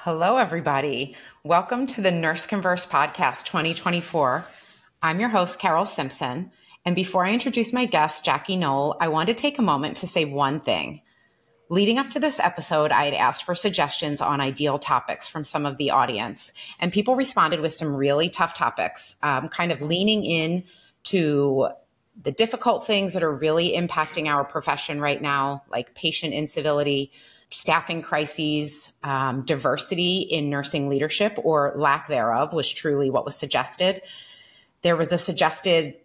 Hello, everybody. Welcome to the Nurse Converse Podcast 2024. I'm your host, Carol Simpson. And before I introduce my guest, Jackie Noll, I want to take a moment to say one thing. Leading up to this episode, I had asked for suggestions on ideal topics from some of the audience, and people responded with some really tough topics, kind of leaning in to the difficult things that are really impacting our profession right now, like patient incivility, staffing crises, diversity in nursing leadership or lack thereof was truly what was suggested. There was a suggested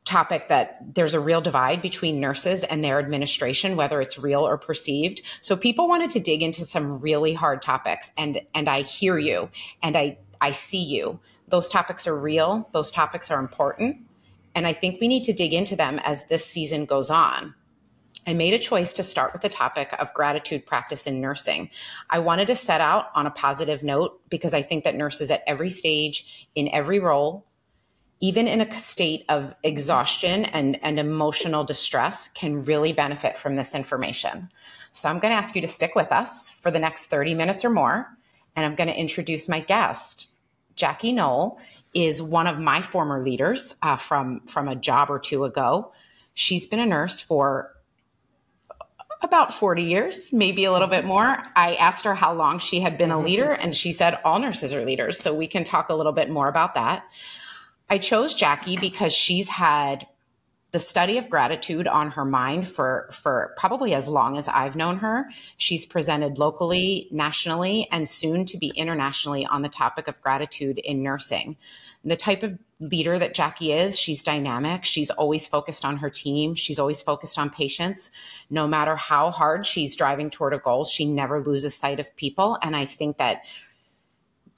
topic that there's a real divide between nurses and their administration, whether it's real or perceived. So people wanted to dig into some really hard topics, and I hear you and I see you. Those topics are real. Those topics are important. And I think we need to dig into them as this season goes on. I made a choice to start with the topic of gratitude practice in nursing. I wanted to set out on a positive note because I think that nurses at every stage, in every role, even in a state of exhaustion and emotional distress, can really benefit from this information. So I'm going to ask you to stick with us for the next 30 minutes or more, and I'm going to introduce my guest. Jackie Noll is one of my former leaders from a job or two ago. She's been a nurse for about 40 years, maybe a little bit more. I asked her how long she had been a leader, and she said all nurses are leaders. So we can talk a little bit more about that. I chose Jackie because she's had the study of gratitude on her mind for probably as long as I've known her. She's presented locally, nationally, and soon to be internationally on the topic of gratitude in nursing. The type of leader that Jackie is, she's dynamic. She's always focused on her team. She's always focused on patients. No matter how hard she's driving toward a goal, she never loses sight of people. And I think that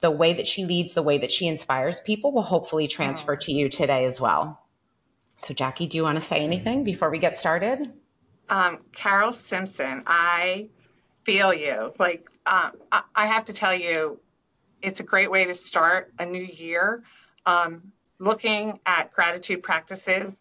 the way that she leads, the way that she inspires people will hopefully transfer to you today as well. So Jackie, do you want to say anything before we get started? Carol Simpson, I feel you. I have to tell you, it's a great way to start a new year. Looking at gratitude practices,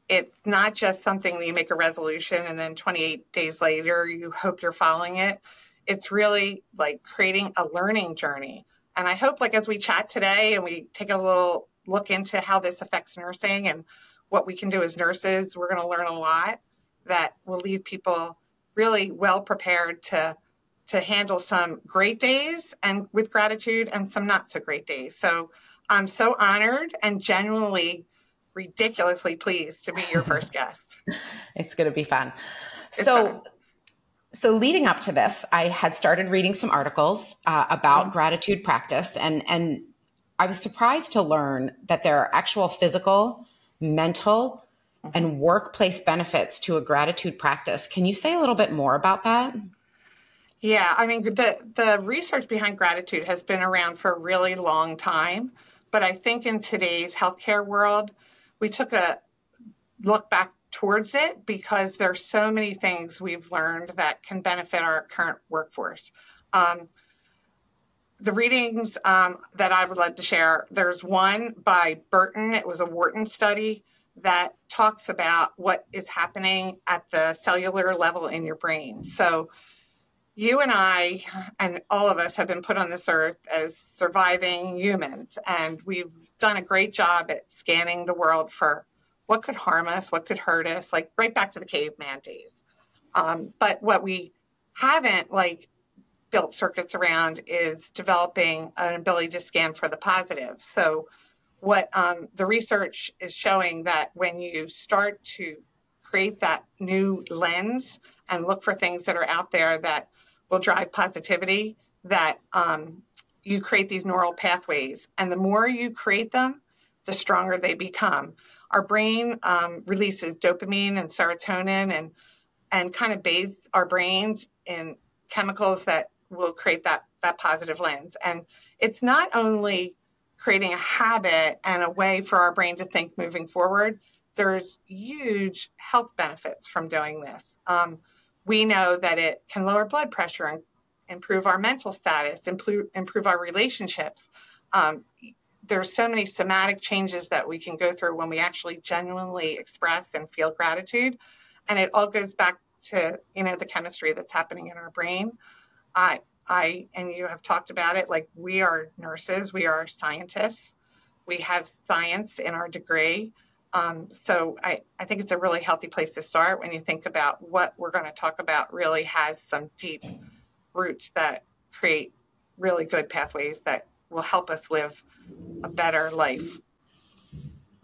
it's not just something that you make a resolution and then 28 days later, you hope you're following it. It's really like creating a learning journey. And I hope as we chat today and we take a little look into how this affects nursing and what we can do as nurses, we're going to learn a lot that will leave people really well prepared to handle some great days and with gratitude and some not so great days. So I'm so honored and genuinely ridiculously pleased to be your first guest. It's going to be fun. So leading up to this, I had started reading some articles about gratitude practice, and I was surprised to learn that there are actual physical, mental, and workplace benefits to a gratitude practice. Can you say a little bit more about that? Yeah, I mean, the research behind gratitude has been around for a really long time, but I think in today's healthcare world, we took a look back towards it because there's so many things we've learned that can benefit our current workforce. The readings that I would like to share, there's one by Burton. It was a Wharton study that talks about what is happening at the cellular level in your brain. So you and I and all of us have been put on this earth as surviving humans, and we've done a great job at scanning the world for what could harm us, what could hurt us, like right back to the caveman days. But what we haven't built circuits around is developing an ability to scan for the positive. So what the research is showing that when you start to create that new lens and look for things that are out there that will drive positivity, that you create these neural pathways. And the more you create them, the stronger they become. Our brain releases dopamine and serotonin and kind of bathes our brains in chemicals that will create that positive lens. And it's not only creating a habit and a way for our brain to think moving forward, there's huge health benefits from doing this. We know that it can lower blood pressure and improve our mental status, improve our relationships. There's so many somatic changes that we can go through when we actually genuinely express and feel gratitude. And it all goes back to, the chemistry that's happening in our brain. and you have talked about it, like we are nurses, we are scientists, we have science in our degree. So I think it's a really healthy place to start when you think about what we're going to talk about really has some deep roots that create really good pathways that will help us live a better life.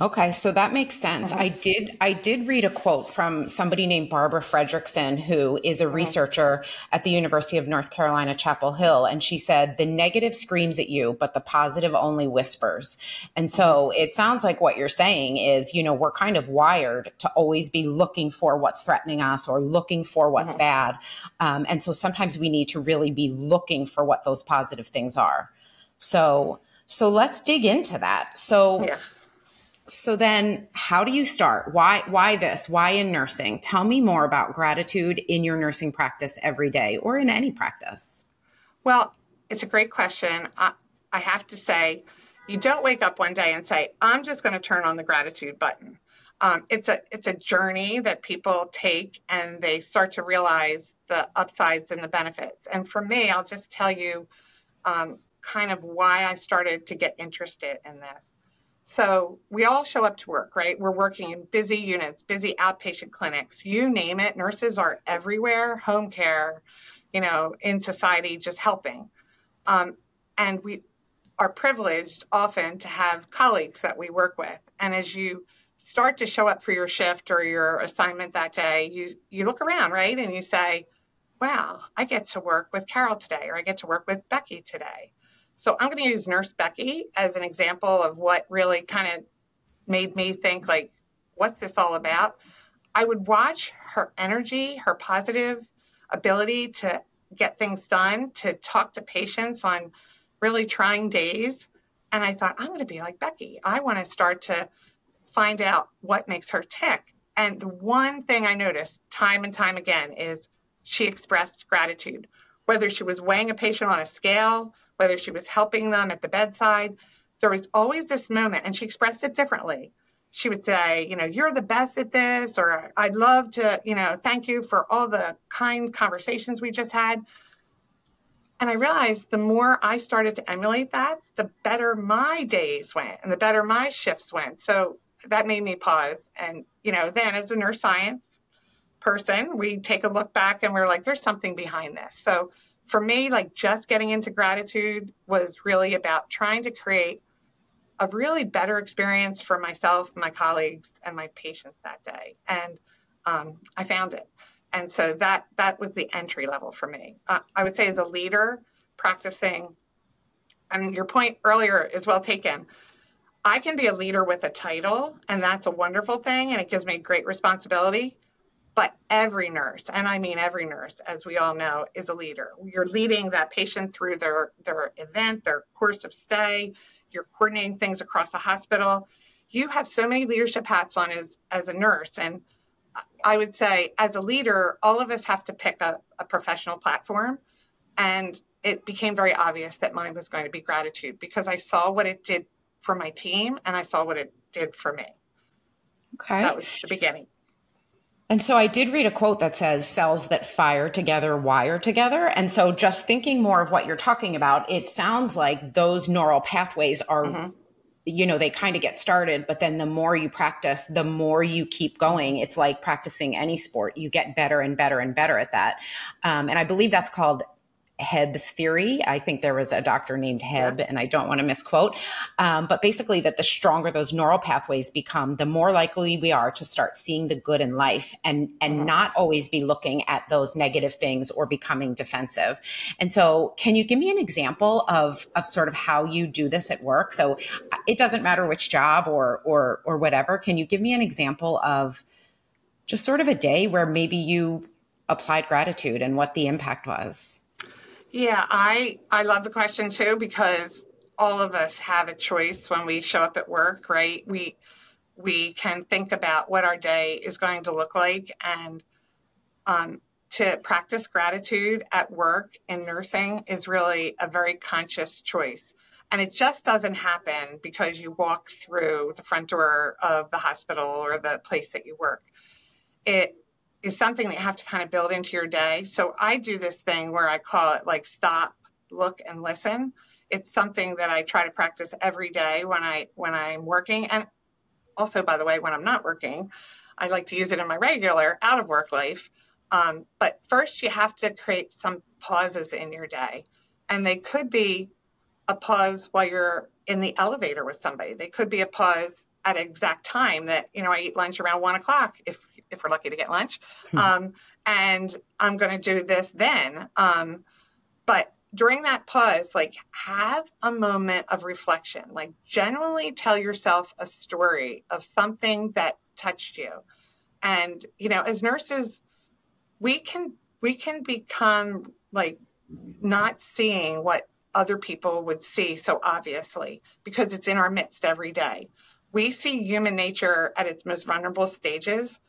Okay, so that makes sense. Mm-hmm. I did read a quote from somebody named Barbara Fredrickson, who is a researcher at the University of North Carolina, Chapel Hill, and she said, "The negative screams at you, but the positive only whispers." And so it sounds like what you're saying is, we're kind of wired to always be looking for what's threatening us or looking for what's bad. And so sometimes we need to really be looking for what those positive things are. So let's dig into that. So then how do you start? Why this? Why in nursing? Tell me more about gratitude in your nursing practice every day or in any practice. Well, it's a great question. I have to say, you don't wake up one day and say, I'm just going to turn on the gratitude button. It's a journey that people take and they start to realize the upsides and the benefits. And for me, I'll just tell you kind of why I started to get interested in this. So we all show up to work, right? We're working in busy units, busy outpatient clinics, you name it. Nurses are everywhere, home care, in society, just helping. And we are privileged often to have colleagues that we work with. And as you start to show up for your shift or your assignment that day, you look around, right? And you say, wow, I get to work with Carol today, or I get to work with Becky today. So I'm going to use Nurse Becky as an example of what really kind of made me think, like, what's this all about? I would watch her energy, her positive ability to get things done, to talk to patients on really trying days. And I thought, I'm going to be like Becky. I want to start to find out what makes her tick. And the one thing I noticed time and time again is she expressed gratitude, whether she was weighing a patient on a scale, whether she was helping them at the bedside. There was always this moment, and she expressed it differently. She would say, you're the best at this, or I'd love to, thank you for all the kind conversations we just had. And I realized the more I started to emulate that, the better my days went and the better my shifts went. So that made me pause. And, then as a nurse science person, we take a look back and we're like, there's something behind this. So for me, like just getting into gratitude was really about trying to create a really better experience for myself, my colleagues, and my patients that day. And I found it. And so that was the entry level for me. I would say as a leader practicing, and your point earlier is well taken. I can be a leader with a title, and that's a wonderful thing, and it gives me great responsibility. But every nurse, and I mean every nurse, as we all know, is a leader. You're leading that patient through their event, their course of stay. You're coordinating things across the hospital. You have so many leadership hats on as a nurse. And I would say as a leader, all of us have to pick a professional platform. And it became very obvious that mine was going to be gratitude because I saw what it did for my team and I saw what it did for me. Okay. That was the beginning. And so I did read a quote that says cells that fire together wire together. And so just thinking more of what you're talking about, it sounds like those neural pathways are, they kind of get started, but then the more you practice, the more you keep going. It's like practicing any sport. You get better and better and better at that. And I believe that's called Hebb's theory. I think there was a doctor named Hebb, and I don't want to misquote. But basically that the stronger those neural pathways become, the more likely we are to start seeing the good in life and not always be looking at those negative things or becoming defensive. And so can you give me an example of sort of how you do this at work? So it doesn't matter which job or whatever. Can you give me an example of just sort of a day where maybe you applied gratitude and what the impact was? Yeah, I love the question too, because all of us have a choice when we show up at work, right? We can think about what our day is going to look like, and to practice gratitude at work in nursing is really a very conscious choice. And it just doesn't happen because you walk through the front door of the hospital or the place that you work. is something that you have to kind of build into your day. So I do this thing where I call it like stop, look, and listen. It's something that I try to practice every day when I'm working. And also, by the way, when I'm not working, I like to use it in my regular out of work life. But first, you have to create some pauses in your day. And they could be a pause while you're in the elevator with somebody. They could be a pause at an exact time that, I eat lunch around 1 o'clock if we're lucky to get lunch. And I'm going to do this then. But during that pause, like have a moment of reflection, like genuinely tell yourself a story of something that touched you. And, as nurses, we can become like not seeing what other people would see so obviously because it's in our midst every day. We see human nature at its most vulnerable stages.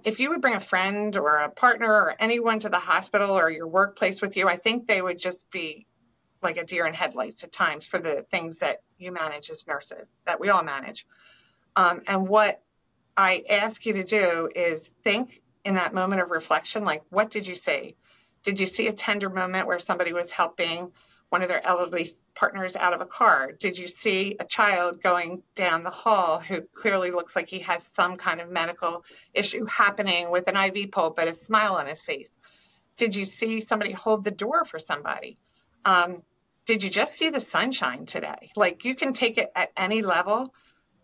If you would bring a friend or a partner or anyone to the hospital or your workplace with you, I think they would just be like a deer in headlights at times for the things that you manage as nurses, that we all manage. And what I ask you to do is think in that moment of reflection, like, what did you see? Did you see a tender moment where somebody was helping one of their elderly partners out of a car? Did you see a child going down the hall who clearly looks like he has some kind of medical issue happening with an IV pole, but a smile on his face? Did you see somebody hold the door for somebody? Did you just see the sunshine today? Like, you can take it at any level,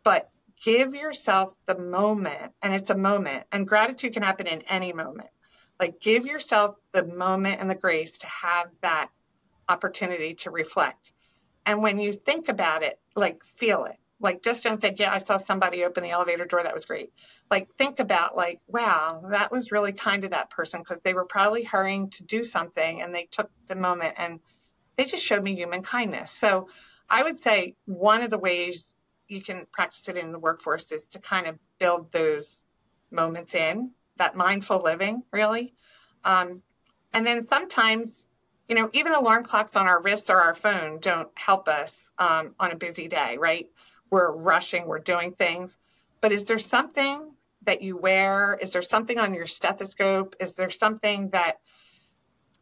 but give yourself the moment, and it's a moment, and gratitude can happen in any moment. Like, give yourself the moment and the grace to have that opportunity to reflect. And when you think about it, like, feel it. Like, just don't think, yeah, I saw somebody open the elevator door. That was great. Like, think about, like, wow, that was really kind of that person because they were probably hurrying to do something and they took the moment and they just showed me human kindness. So I would say one of the ways you can practice it in the workforce is to kind of build those moments in, that mindful living, really. And then sometimes, even alarm clocks on our wrists or our phone don't help us on a busy day, right? We're rushing, we're doing things. But is there something that you wear? Is there something on your stethoscope? Is there something that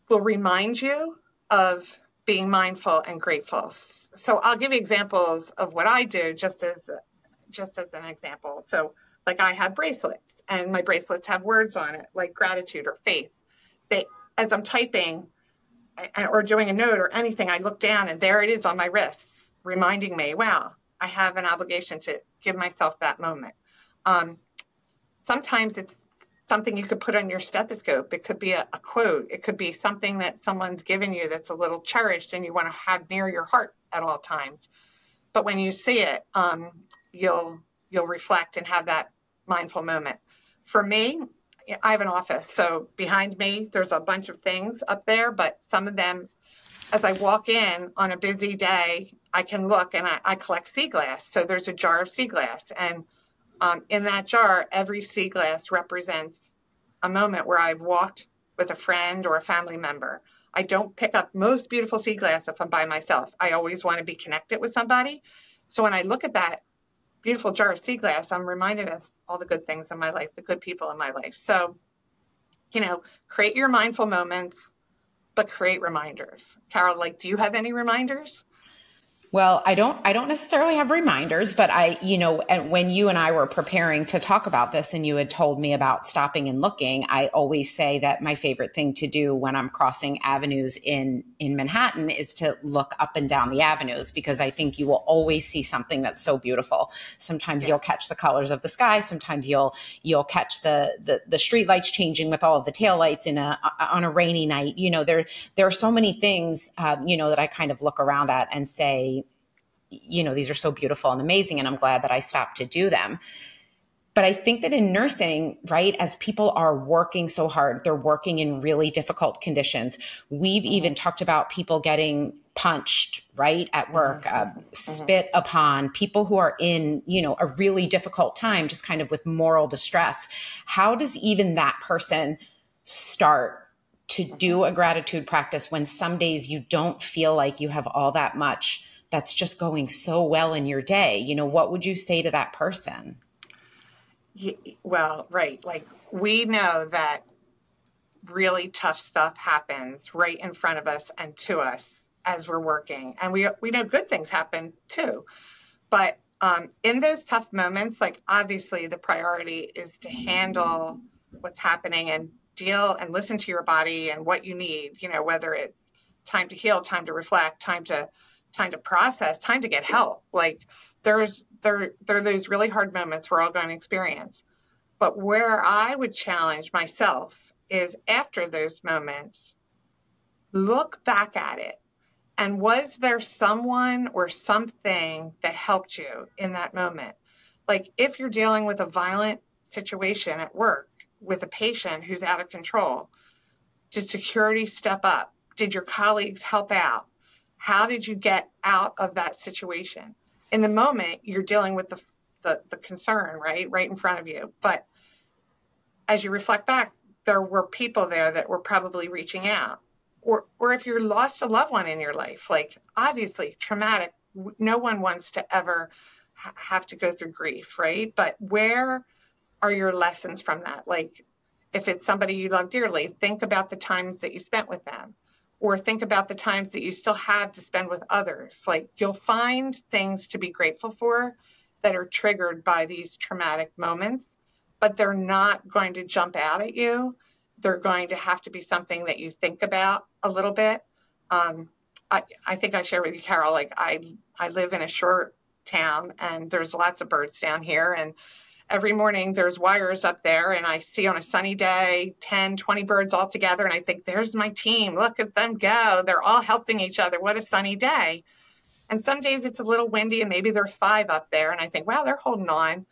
will remind you of being mindful and grateful? So I'll give you examples of what I do just as an example. So like I have bracelets and my bracelets have words on it like gratitude or faith. As I'm typing or doing a note or anything, I look down and there it is on my wrists, reminding me, wow, I have an obligation to give myself that moment. Sometimes it's something you could put on your stethoscope. It could be a quote. It could be something that someone's given you that's a little cherished and you want to have near your heart at all times. But when you see it, you'll reflect and have that mindful moment. For me, I have an office. So behind me, there's a bunch of things up there, but some of them, as I walk in on a busy day, I can look and I collect sea glass. So there's a jar of sea glass. And in that jar, every sea glass represents a moment where I've walked with a friend or a family member. I don't pick up most beautiful sea glass if I'm by myself. I always want to be connected with somebody. So when I look at that beautiful jar of sea glass, I'm reminded of all the good things in my life, the good people in my life. So, create your mindful moments, but create reminders. Carol, do you have any reminders? Well, I don't necessarily have reminders, but and when you and I were preparing to talk about this and you had told me about stopping and looking, I always say that my favorite thing to do when I'm crossing avenues in Manhattan is to look up and down the avenues, because I think you will always see something that's so beautiful. Sometimes you'll catch the colors of the sky. Sometimes you'll catch the street lights changing with all of the taillights on a rainy night. There are so many things, that I kind of look around at and say, these are so beautiful and amazing, and I'm glad that I stopped to do them. But I think that in nursing, right, as people are working so hard, they're working in really difficult conditions. We've even talked about people getting punched, right, at work, spit upon, people who are in, a really difficult time, just kind of with moral distress. How does even that person start to do a gratitude practice when some days you don't feel like you have all that much that's just going so well in your day? What would you say to that person? Well, right. Like we know that really tough stuff happens right in front of us and to us as we're working. And we know good things happen too. But in those tough moments, like obviously the priority is to handle what's happening and deal and listen to your body and what you need, whether it's time to heal, time to reflect, time to process, time to get help. Like there are those really hard moments we're all going to experience. But where I would challenge myself is after those moments, look back at it. And was there someone or something that helped you in that moment? Like if you're dealing with a violent situation at work with a patient who's out of control, did security step up? Did your colleagues help out? How did you get out of that situation? In the moment, you're dealing with the concern, right in front of you. But as you reflect back, there were people there that were probably reaching out. Or if you lost a loved one in your life, like obviously traumatic, no one wants to ever have to go through grief, right? But where are your lessons from that? Like if it's somebody you love dearly, think about the times that you spent with them, or think about the times that you still have to spend with others. Like you'll find things to be grateful for that are triggered by these traumatic moments, but they're not going to jump out at you. They're going to have to be something that you think about a little bit. I think I shared with you, Carol, like I live in a short town and there's lots of birds down here. And every morning there's wires up there and I see on a sunny day, 10, 20 birds all together. And I think there's my team. Look at them go. They're all helping each other. What a sunny day. And some days it's a little windy and maybe there's 5 up there. And I think, wow, they're holding on.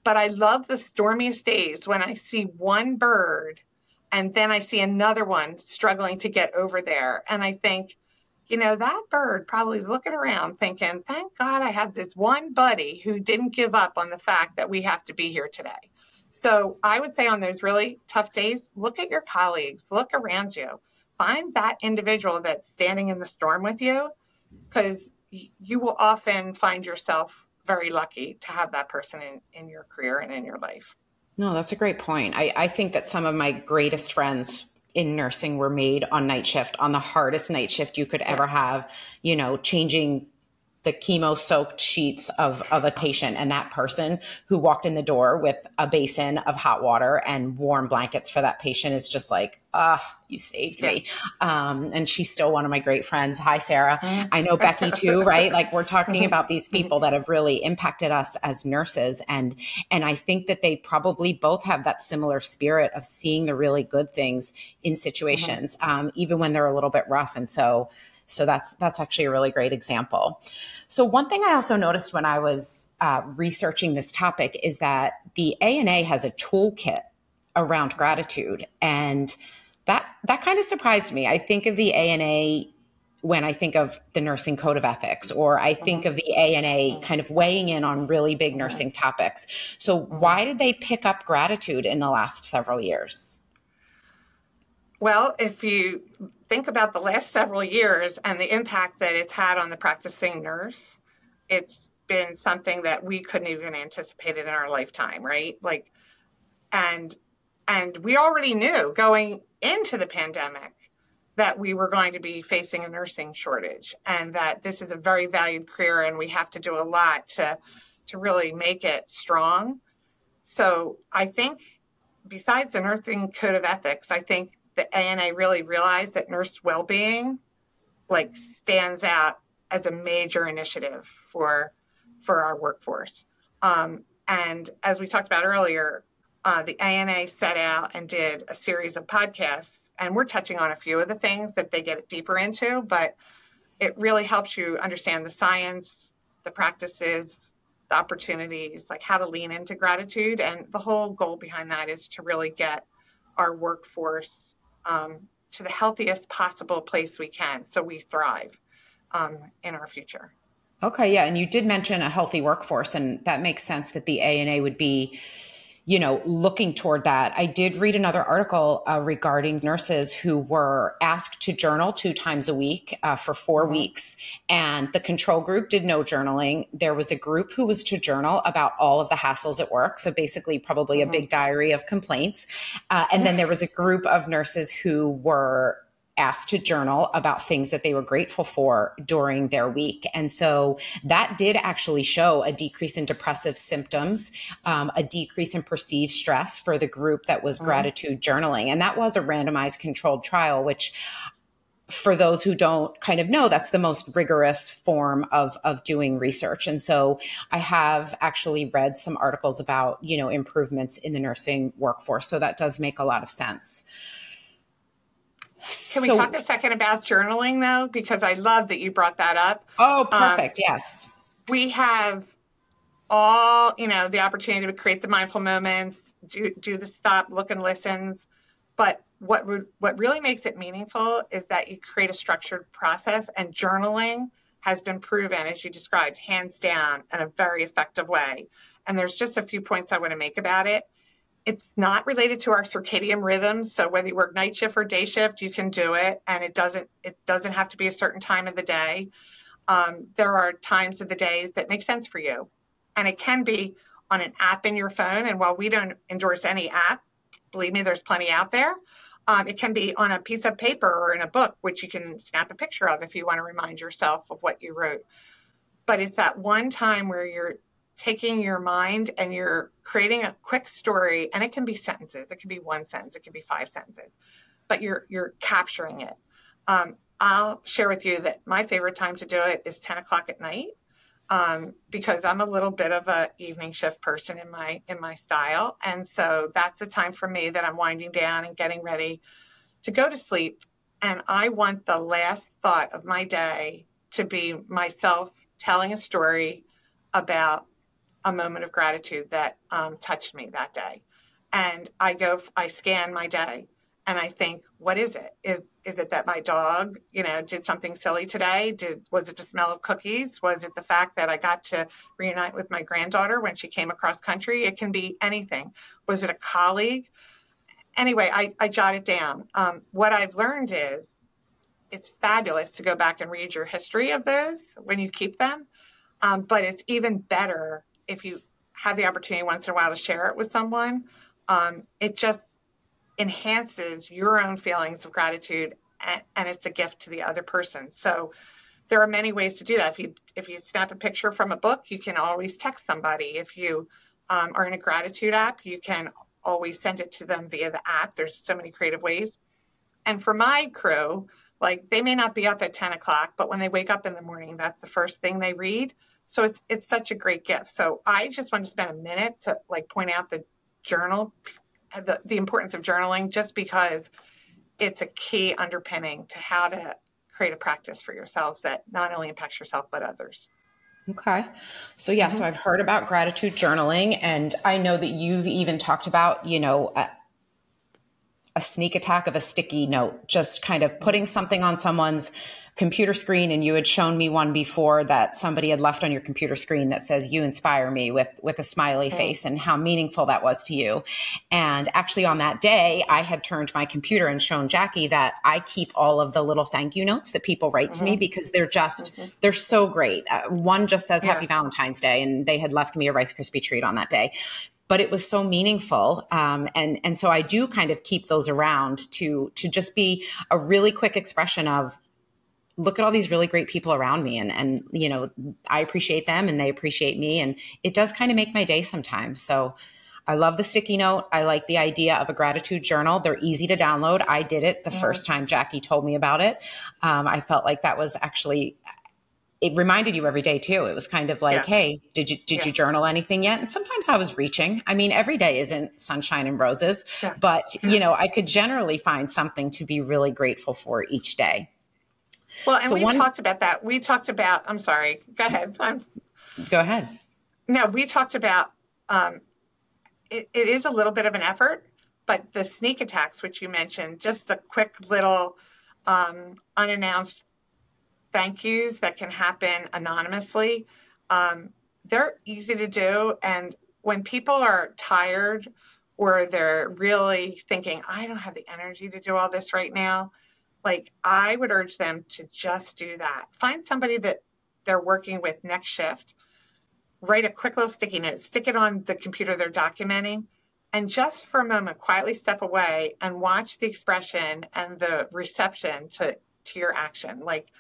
But I love the stormiest days when I see one bird and then I see another one struggling to get over there. And I think, that bird probably is looking around thinking, thank God I had this one buddy who didn't give up on the fact that we have to be here today. So I would say on those really tough days, look at your colleagues, look around you, find that individual that's standing in the storm with you, because you will often find yourself very lucky to have that person in your career and in your life. No, that's a great point. I think that some of my greatest friends in nursing were made on night shift, on the hardest night shift you could ever have, changing the chemo soaked sheets of a patient, and that person who walked in the door with a basin of hot water and warm blankets for that patient is just like, you saved me. And she's still one of my great friends. Hi, Sarah. I know Becky too, right? Like we're talking about these people that have really impacted us as nurses. And I think that they probably both have that similar spirit of seeing the really good things in situations, even when they're a little bit rough. And so that's actually a really great example. So one thing I also noticed when I was researching this topic is that the ANA has a toolkit around gratitude. And that kind of surprised me. I think of the ANA when I think of the Nursing Code of Ethics, or I think of the ANA kind of weighing in on really big nursing topics. So why did they pick up gratitude in the last several years? Well, if you think about the last several years and the impact that it's had on the practicing nurse, it's been something that we couldn't even anticipate in our lifetime, right? Like, and we already knew going into the pandemic that we were going to be facing a nursing shortage, and that this is a very valued career and we have to do a lot to really make it strong. So I think besides the Nursing Code of Ethics, I think the ANA really realized that nurse well-being stands out as a major initiative for our workforce. And as we talked about earlier, the ANA set out and did a series of podcasts, and we're touching on a few of the things that they get deeper into, but it really helps you understand the science, the practices, the opportunities, like how to lean into gratitude. And the whole goal behind that is to really get our workforce to the healthiest possible place we can, so we thrive in our future. Okay, yeah, and you did mention a healthy workforce, and that makes sense that the ANA would be, looking toward that. I did read another article regarding nurses who were asked to journal 2 times a week for 4 weeks, and the control group did no journaling. There was a group who was to journal about all of the hassles at work. So basically probably a big diary of complaints. And then there was a group of nurses who were asked to journal about things that they were grateful for during their week. And so that did actually show a decrease in depressive symptoms, a decrease in perceived stress for the group that was gratitude journaling. And that was a randomized controlled trial, which for those who don't kind of know, that's the most rigorous form of doing research. And so I have actually read some articles about, improvements in the nursing workforce. So that does make a lot of sense. Can we talk a second about journaling, though? Because I love that you brought that up. Oh, perfect. Yes. We have all, the opportunity to create the mindful moments, do the stop, look, and listens. But what really makes it meaningful is that you create a structured process, and journaling has been proven, as you described, hands down, in a very effective way. And there's just a few points I want to make about it. It's not related to our circadian rhythms. So whether you work night shift or day shift, you can do it. And it doesn't have to be a certain time of the day. There are times of the days that make sense for you. And it can be on an app in your phone. And while we don't endorse any app, believe me, there's plenty out there. It can be on a piece of paper or in a book, which you can snap a picture of if you want to remind yourself of what you wrote. But it's that one time where you're taking your mind and you're creating a quick story, and it can be sentences, it can be 1 sentence, it can be 5 sentences, but you're capturing it. I'll share with you that my favorite time to do it is 10 o'clock at night, because I'm a little bit of a evening shift person in my style, and so that's a time for me that I'm winding down and getting ready to go to sleep. And I want the last thought of my day to be myself telling a story about a moment of gratitude that touched me that day. And I scan my day and I think, what is it? Is it that my dog, did something silly today? Was it the smell of cookies? Was it the fact that I got to reunite with my granddaughter when she came across country? It can be anything. Was it a colleague? Anyway, I jot it down. What I've learned is it's fabulous to go back and read your history of those when you keep them. But it's even better if you have the opportunity once in a while to share it with someone. It just enhances your own feelings of gratitude, and it's a gift to the other person. So there are many ways to do that. If you snap a picture from a book, you can always text somebody. If you are in a gratitude app, you can always send it to them via the app. There's so many creative ways. And for my crew, they may not be up at 10 o'clock, but when they wake up in the morning, that's the first thing they read. So it's such a great gift. So I just want to spend a minute to point out the importance of journaling, just because it's a key underpinning to how to create a practice for yourselves that not only impacts yourself, but others. Okay. So yeah, so I've heard about gratitude journaling, and I know that you've even talked about, a sneak attack of a sticky note, just kind of putting something on someone's computer screen. And you had shown me one before that somebody had left on your computer screen that says, "You inspire me," with a smiley face, and how meaningful that was to you. And actually on that day, I had turned my computer and shown Jackie that I keep all of the little thank you notes that people write to me, because they're so great. One just says Happy Valentine's Day, and they had left me a Rice Krispie treat on that day. But it was so meaningful. And so I do kind of keep those around to just be a really quick expression of, look at all these really great people around me. And I appreciate them and they appreciate me. And it does kind of make my day sometimes. So I love the sticky note. I like the idea of a gratitude journal. They're easy to download. I did it the first time Jackie told me about it. I felt like that was actually, it reminded you every day too. It was kind of like, hey, did you journal anything yet? And sometimes I was reaching. I mean, every day isn't sunshine and roses, but I could generally find something to be really grateful for each day. Well, and we talked about that. We talked about, I'm sorry, go ahead. Go ahead. No, we talked about, it is a little bit of an effort, but the sneak attacks, which you mentioned, just a quick little unannounced thank yous that can happen anonymously. They're easy to do. And when people are tired or they're really thinking, I don't have the energy to do all this right now, like I would urge them to just do that. Find somebody that they're working with next shift, write a quick little sticky note, stick it on the computer they're documenting, and just for a moment, quietly step away and watch the expression and the reception to your action. Like,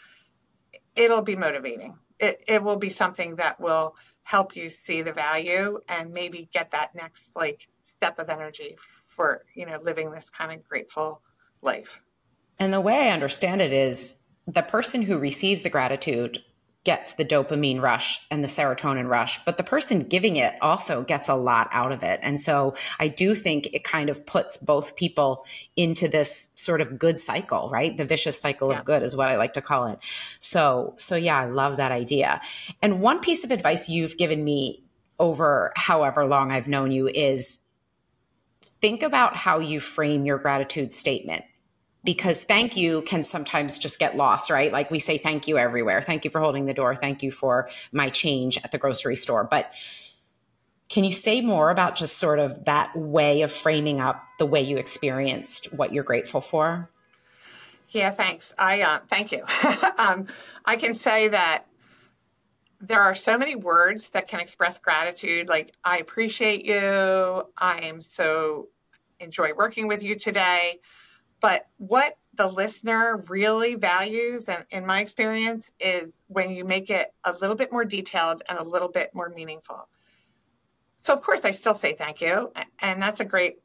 it'll be motivating. It will be something that will help you see the value and maybe get that next like step of energy for, living this kind of grateful life. And the way I understand it is the person who receives the gratitude gets the dopamine rush and the serotonin rush, but the person giving it also gets a lot out of it. And so I do think it kind of puts both people into this sort of good cycle, right? The vicious cycle of good is what I like to call it. So yeah, I love that idea. And one piece of advice you've given me over however long I've known you is think about how you frame your gratitude statement. Because thank you can sometimes just get lost, right? Like we say thank you everywhere. Thank you for holding the door. Thank you for my change at the grocery store. But can you say more about just sort of that way of framing up the way you experienced what you're grateful for? Yeah, thanks. Thank you. I can say that there are so many words that can express gratitude. Like, I appreciate you. I am so enjoy working with you today. But what the listener really values, and in my experience, is when you make it a little bit more detailed and a little bit more meaningful. So, of course, I still say thank you, and that's a great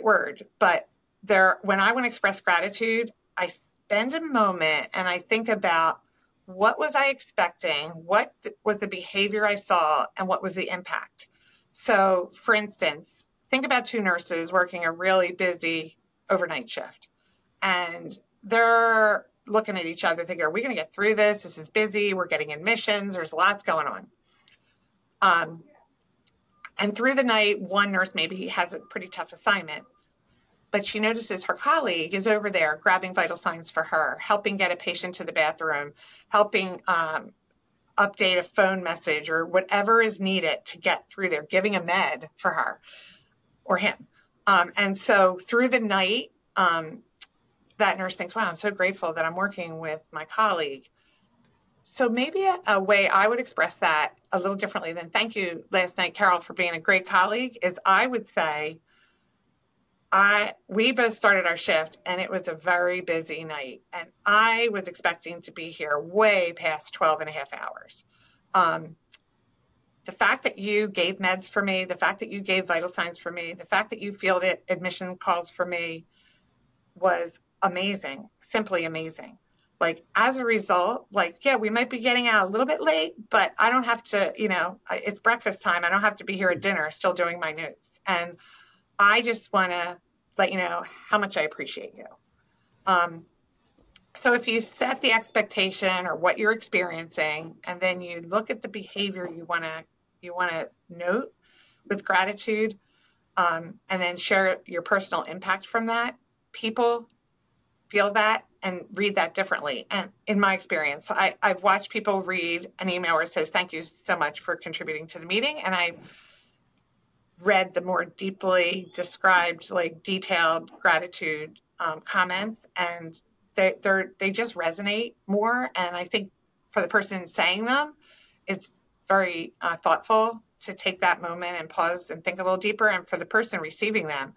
word. But when I want to express gratitude, I spend a moment and I think about what was I expecting, what was the behavior I saw, and what was the impact. So, for instance, think about two nurses working a really busy overnight shift. And they're looking at each other thinking, are we going to get through this? This is busy. We're getting admissions. There's lots going on. And through the night, one nurse maybe has a pretty tough assignment, but she notices her colleague is over there grabbing vital signs for her, helping get a patient to the bathroom, helping update a phone message or whatever is needed to get through there, giving a med for her or him. And so through the night, that nurse thinks, wow, I'm so grateful that I'm working with my colleague. So maybe a way I would express that a little differently than thank you last night, Carol, for being a great colleague is I would say, we both started our shift and it was a very busy night. And I was expecting to be here way past 12 and a half hours. The fact that you gave meds for me, the fact that you gave vital signs for me, the fact that you fielded admission calls for me was amazing, simply amazing. Like, as a result, like, yeah, we might be getting out a little bit late, but I don't have to, it's breakfast time. I don't have to be here at dinner still doing my notes. And I just want to let you know how much I appreciate you. So if you set the expectation or what you're experiencing, and then you look at the behavior you want to note with gratitude, and then share your personal impact from that, people feel that and read that differently. And in my experience, I've watched people read an email where it says, thank you so much for contributing to the meeting. And I've read the more deeply described, like detailed gratitude comments, and they just resonate more. And I think for the person saying them, it's very thoughtful to take that moment and pause and think a little deeper. And for the person receiving them,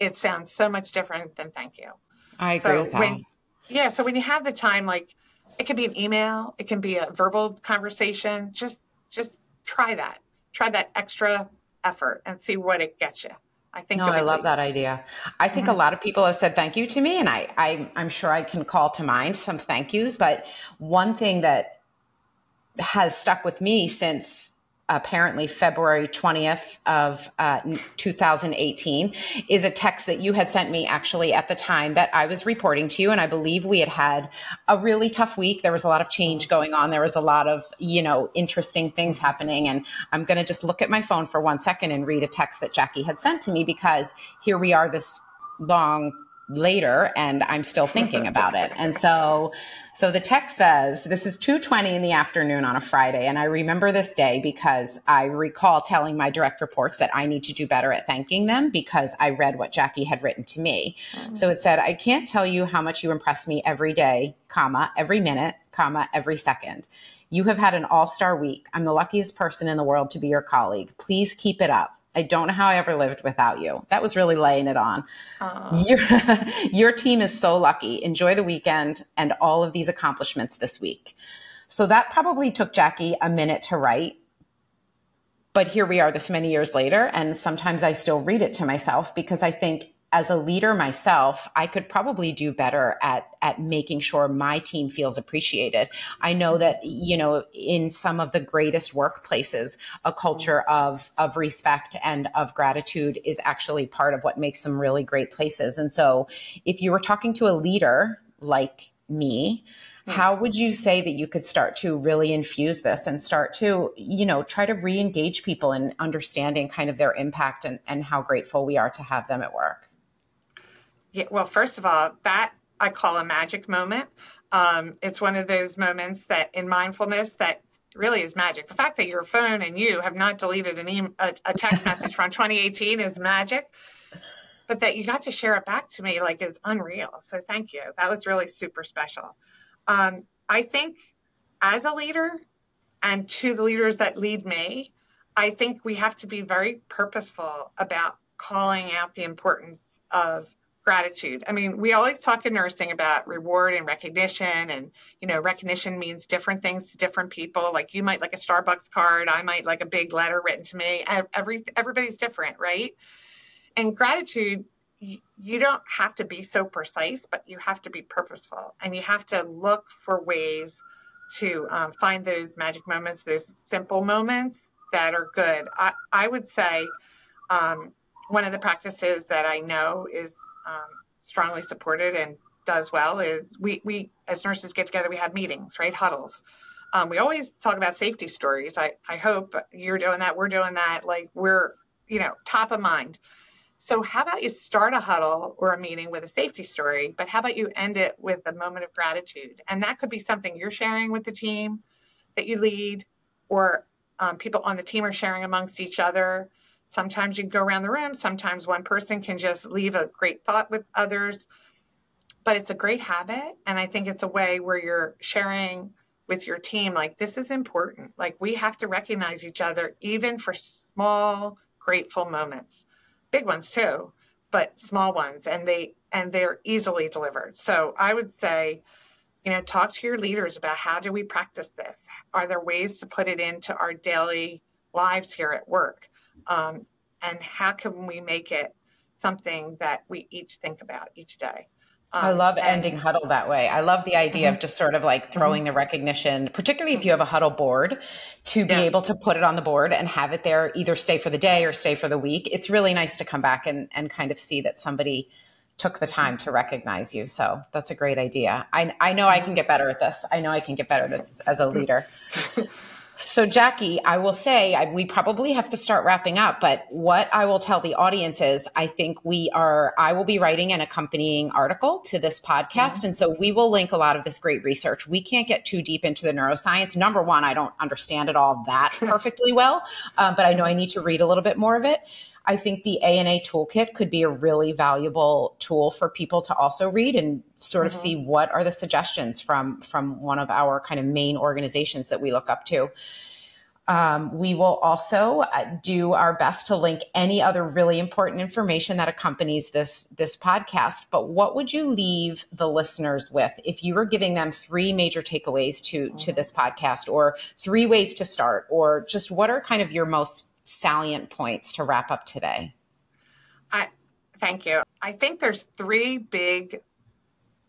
it sounds so much different than thank you. I agree with that. So when you have the time, like, it can be an email, it can be a verbal conversation, just try that extra effort and see what it gets you. I love that idea. I think a lot of people have said thank you to me, and I'm sure I can call to mind some thank yous. But one thing that has stuck with me since apparently February 20th of 2018 is a text that you had sent me actually at the time that I was reporting to you. And I believe we had a really tough week. There was a lot of change going on. There was a lot of, interesting things happening. And I'm going to just look at my phone for 1 second and read a text that Jackie had sent to me, because here we are this long later and I'm still thinking about it. And so the text says, this is 2:20 in the afternoon on a Friday. And I remember this day because I recall telling my direct reports that I need to do better at thanking them because I read what Jackie had written to me. So it said, I can't tell you how much you impress me every day, comma, every minute, comma, every second. You have had an all-star week. I'm the luckiest person in the world to be your colleague. Please keep it up. I don't know how I ever lived without you. That was really laying it on. Your team is so lucky. Enjoy the weekend and all of these accomplishments this week. So that probably took Jackie a minute to write. But here we are this many years later. And sometimes I still read it to myself because I think as a leader myself, I could probably do better at making sure my team feels appreciated. I know that, in some of the greatest workplaces, a culture of respect and of gratitude is actually part of what makes them really great places. And so if you were talking to a leader like me, how would you say that you could start to really infuse this and start to, try to re-engage people in understanding kind of their impact and how grateful we are to have them at work? Yeah, well, first of all, that I call a magic moment. It's one of those moments that in mindfulness that really is magic. The fact that your phone and you have not deleted a text message from 2018 is magic, but that you got to share it back to me is unreal. So thank you. That was really super special. I think as a leader and to the leaders that lead me, I think we have to be very purposeful about calling out the importance of gratitude. I mean, we always talk in nursing about reward and recognition, and, recognition means different things to different people. Like you might like a Starbucks card, I might like a big letter written to me. Everybody's different, right? And gratitude, you don't have to be so precise, but you have to be purposeful, and you have to look for ways to find those magic moments, those simple moments that are good. I would say one of the practices that I know is strongly supported and does well is we as nurses get together, we have meetings, right? Huddles. We always talk about safety stories. I hope you're doing that. We're doing that. We're, top of mind. So how about you start a huddle or a meeting with a safety story, but how about you end it with a moment of gratitude? And that could be something you're sharing with the team that you lead, or people on the team are sharing amongst each other. Sometimes you can go around the room. Sometimes one person can just leave a great thought with others. But it's a great habit. And I think it's a way where you're sharing with your team, this is important. We have to recognize each other, even for small, grateful moments. Big ones too, but small ones. And they're easily delivered. So I would say, talk to your leaders about how do we practice this? Are there ways to put it into our daily lives here at work? And how can we make it something that we each think about each day? I love ending huddle that way. I love the idea of just sort of throwing the recognition, particularly if you have a huddle board, to be able to put it on the board and have it there, either stay for the day or stay for the week. It's really nice to come back and kind of see that somebody took the time to recognize you. So that's a great idea. I know I can get better at this. I know I can get better at this as a leader. So Jackie, I will say we probably have to start wrapping up, but what I will tell the audience is I will be writing an accompanying article to this podcast. And so we will link a lot of this great research. We can't get too deep into the neuroscience. Number one, I don't understand it all that perfectly well, but I know I need to read a little bit more of it. I think the ANA toolkit could be a really valuable tool for people to also read and sort of see what are the suggestions from one of our kind of main organizations that we look up to. We will also do our best to link any other really important information that accompanies this podcast. But what would you leave the listeners with if you were giving them 3 major takeaways to this podcast, or 3 ways to start, or just what are kind of your most salient points to wrap up today? Thank you. I think there's 3 big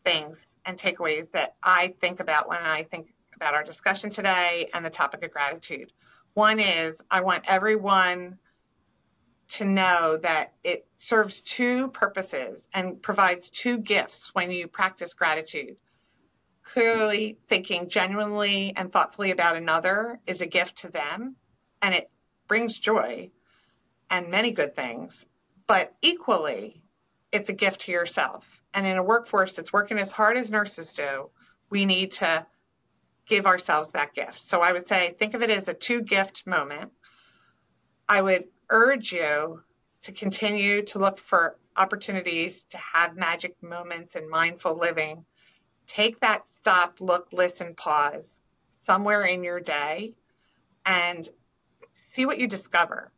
things and takeaways that I think about when I think about our discussion today and the topic of gratitude. One is I want everyone to know that it serves 2 purposes and provides 2 gifts when you practice gratitude. Clearly, thinking genuinely and thoughtfully about another is a gift to them, and it brings joy and many good things, but equally, it's a gift to yourself. And in a workforce that's working as hard as nurses do, we need to give ourselves that gift. So I would say, think of it as a 2-gift moment. I would urge you to continue to look for opportunities to have magic moments and mindful living. Take that stop, look, listen, pause somewhere in your day and see what you discover,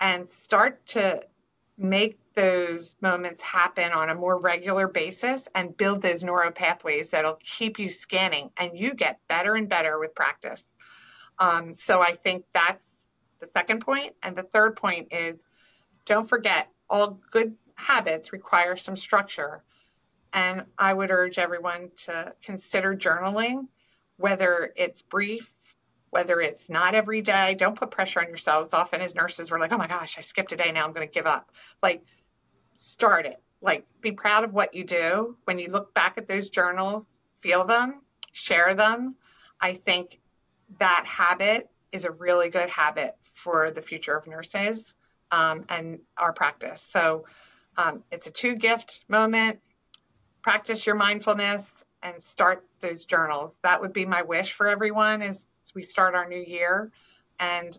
and start to make those moments happen on a more regular basis and build those neural pathways that'll keep you scanning, and you get better and better with practice. So I think that's the second point. And the third point is, don't forget, all good habits require some structure. And I would urge everyone to consider journaling, whether it's brief, whether it's not every day. Don't put pressure on yourselves. Often as nurses, we're like, oh my gosh, I skipped a day. Now I'm going to give up. Like, start it. Like, be proud of what you do. When you look back at those journals, feel them, share them. I think that habit is a really good habit for the future of nurses and our practice. So it's a 2-gift moment. Practice your mindfulness and start those journals. That would be my wish for everyone as we start our new year, and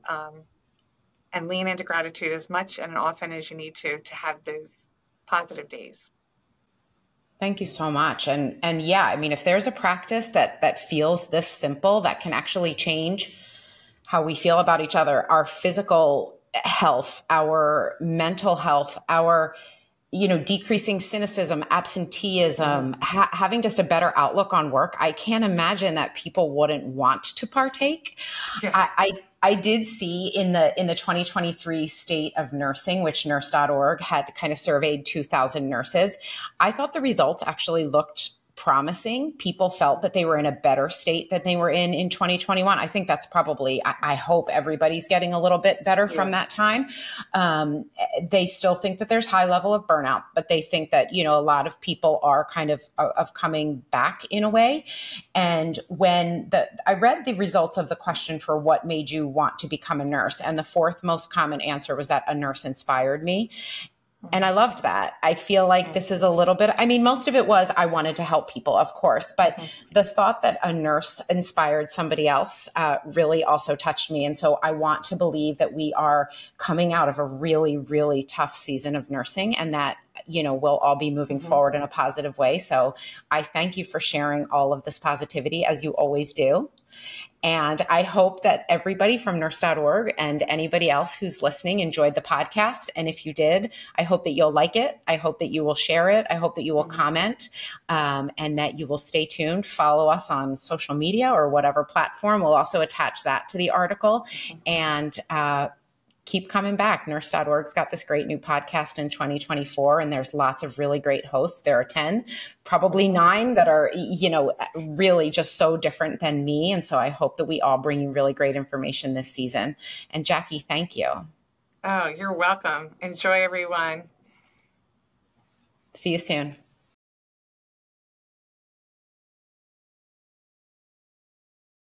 lean into gratitude as much and often as you need to have those positive days. Thank you so much. And yeah, I mean, if there's a practice that feels this simple, that can actually change how we feel about each other, our physical health, our mental health, our decreasing cynicism, absenteeism, having just a better outlook on work, I can't imagine that people wouldn't want to partake. Yeah. I did see in the 2023 State of Nursing, which Nurse.org had kind of surveyed 2,000 nurses. I thought the results actually looked promising. People felt that they were in a better state than they were in 2021. I think that's probably, I hope everybody's getting a little bit better from that time. They still think that there's high level of burnout, but they think that, a lot of people are kind of coming back in a way. And when I read the results of the question for what made you want to become a nurse, and the fourth most common answer was that a nurse inspired me. And I loved that. I feel like this is a little bit, most of it was I wanted to help people, of course, but the thought that a nurse inspired somebody else really also touched me. And so I want to believe that we are coming out of a really, really tough season of nursing, and that we'll all be moving forward in a positive way. So I thank you for sharing all of this positivity, as you always do. And I hope that everybody from Nurse.org and anybody else who's listening enjoyed the podcast. And if you did, I hope that you'll like it. I hope that you will share it. I hope that you will comment, and that you will stay tuned. Follow us on social media or whatever platform. We'll also attach that to the article. And keep coming back. Nurse.org's got this great new podcast in 2024, and there's lots of really great hosts. There are 10, probably 9 that are, really just so different than me. And so I hope that we all bring you really great information this season. And Jackie, thank you. Oh, you're welcome. Enjoy, everyone. See you soon.